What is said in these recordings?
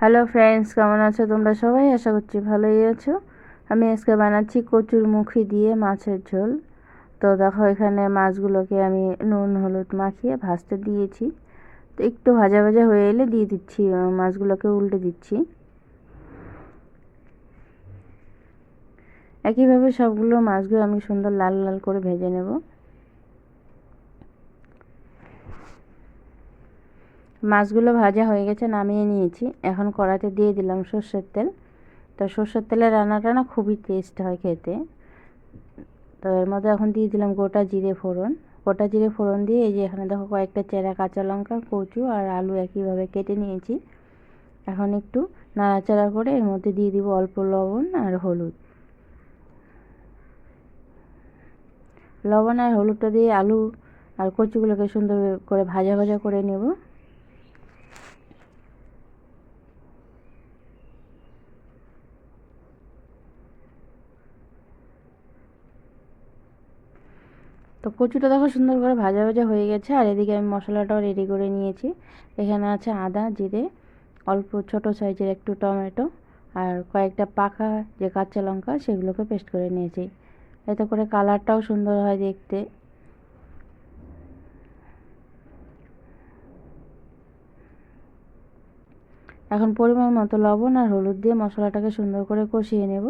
Hello friends, কেমন আছো তোমরা সবাই? আশা করছি ভালোই আছো। আমি আজকে বানাচ্ছি কচুর মুখি দিয়ে মাছের ঝোল। তো দেখো, এখানে মাছগুলোকে আমি নুন হলুদ মাখিয়ে ভাজতে দিয়েছি। তো একটু ভাজা ভাজা হয়ে এলে দিয়ে দিচ্ছি, মাছগুলোকে উল্টে দিচ্ছি। একইভাবে সবগুলো মাছগুলো আমি সুন্দর লাল লাল করে ভেজে নেব। মাছগুলো ভাজা হয়ে গেছে, নামিয়ে নিয়েছি। এখন কড়াইতে দিয়ে দিলাম সর্ষের তেল। তো সর্ষের তেলে রান্নাটা না খুবই টেস্ট হয় খেতে। তো এর মধ্যে এখন দিয়ে দিলাম গোটা জিরে ফোড়ন। গোটা জিরে ফোড়ন দিয়ে এই যে এখানে দেখো কয়েকটা চেরা কাঁচা লঙ্কা, কচু আর আলু একইভাবে কেটে নিয়েছি। এখন একটু নাড়াচাড়া করে এর মধ্যে দিয়ে দিব অল্প লবণ আর হলুদ। লবণ আর হলুদটা দিয়ে আলু আর কচুগুলোকে সুন্দর করে ভাজা ভাজা করে নেব। তো কচুটা দেখো সুন্দর করে ভাজা ভাজা হয়ে গেছে। আর এদিকে আমি মশলাটাও রেডি করে নিয়েছি। এখানে আছে আদা জিরে, অল্প ছোট সাইজের একটু টমেটো আর কয়েকটা পাকা যে কাঁচা লঙ্কা, সেগুলোকে পেস্ট করে নিয়েছি। এতে করে কালারটাও সুন্দর হয় দেখতে। এখন পরিমাণ মতো লবণ আর হলুদ দিয়ে মশলাটাকে সুন্দর করে কষিয়ে নেব।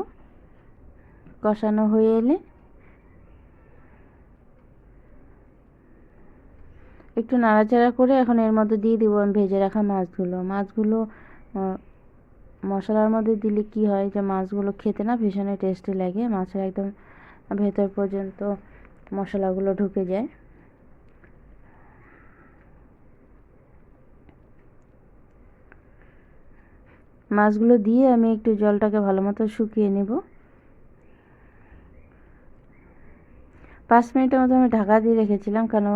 কষানো হয়ে এলে একটু নাড়াচাড়া করে এখন এর মধ্যে দিয়ে দিব আমি ভেজে রাখা মাছগুলো মশলার মধ্যে দিলে কি হয় যে মাছগুলো খেতে না ভীষণই টেস্টি লাগে। মাছের একদম ভেতর পর্যন্ত মশলাগুলো ঢুকে যায়। মাছগুলো দিয়ে আমি একটু জলটাকে ভালো মতো শুকিয়ে নেব। 5 মিনিটের মতো আমি ঢাকা দিয়ে রেখেছিলাম, কেন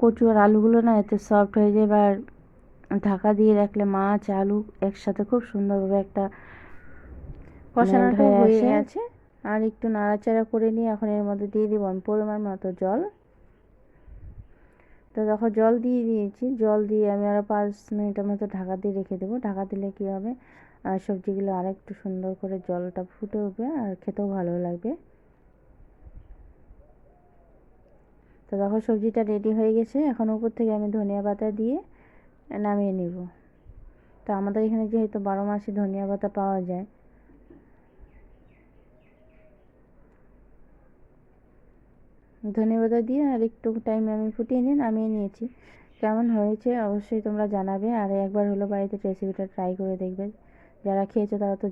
কচু আর আলুগুলো না এতে সফট হয়ে যায়। এবার ঢাকা দিয়ে রাখলে মাছ আলু একসাথে খুব সুন্দরভাবে একটা কষানোটা হয়ে গেছে। আর একটু নাড়াচাড়া করে নিয়ে এখন এর মধ্যে দিয়ে দিব আমি পরিমাণ মতো জল। তো দেখো জল দিয়ে দিয়েছি। জল দিয়ে আমি আরও 5 মিনিটের মতো ঢাকা দিয়ে রেখে দেবো। ঢাকা দিলে কী হবে, সবজিগুলো আর একটু সুন্দর করে জলটা ফুটে উঠবে আর খেতেও ভালো লাগবে। তো দেখো সবজিটা রেডি হয়ে গেছে। এখন উপর থেকে আমি ধনিয়া পাতা দিয়ে নামিয়ে নিব। তো আমাদের এখানে যেহেতু 12 মাসই ধনিয়া পাতা পাওয়া যায়, ধনিয়া পাতা দিয়ে আর একটু টাইম আমি ফুটিয়ে নিয়ে নামিয়ে নিয়েছি। কেমন হয়েছে অবশ্যই তোমরা জানাবে। আর একবার হলো বাড়িতে রেসিপিটা ট্রাই করে দেখবে। যারা খেয়েছো তারা তো